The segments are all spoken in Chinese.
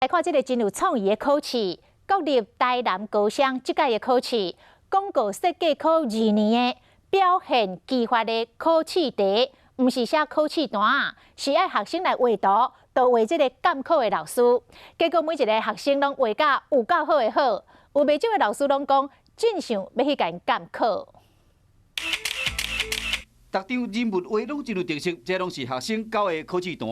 来看这个真有创意的考试，国立台南高商这届的考试，广告设计科2年的表现技法的考试题，唔是写考试单啊，是爱学生来画图，都画这个监考的老师。结果每一个学生拢画甲有够好的好，有袂少的老师拢讲，真想要去甲因监考。 逐张人物画拢真有特色，这拢是学生教的考试单。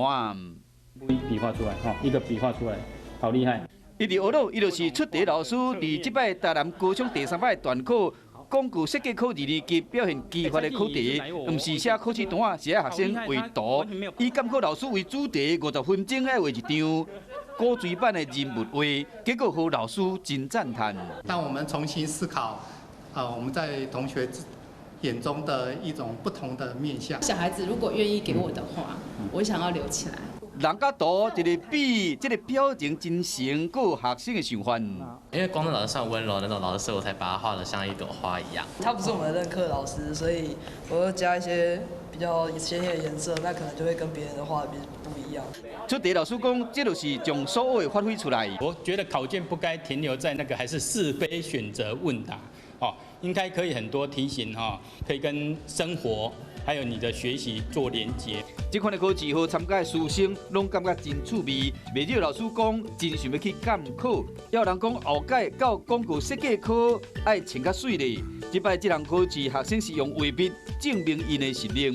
笔画出来，哈，一个笔画出来，好厉害！伊伫学堂，伊就是出题老师，伫即摆台南高中第3摆段考广告设计科2年级表现技法的考题，毋是写考试单，是爱学生画图。以监考老师为主题，50分钟爱画一张古锥版的人物画，结果互老师真赞叹。让我们重新思考，我们在同学眼中的一种不同的面向。小孩子如果愿意给我的话，我想要留起来。 人家图一个笔，这个表情真诚，个学生的想法。因为光正老师算温柔那种老师，所以我才把它画得像一朵花一样。他不是我们的任课老师，所以我会加一些比较鲜艳的颜色，那可能就会跟别人的画的不一样。出题老师讲，这就是将所有发挥出来。我觉得考卷不该停留在那个还是是非选择问答，哦，应该可以很多题型哈，可以跟生活还有你的学习做连结。这款的考试，好参加的师生拢感觉真趣味。袂少老师讲，真想要去监考。也有人讲，后届到广告设计科爱穿较水咧。这摆这项考试，学生是用画笔证明因的实力。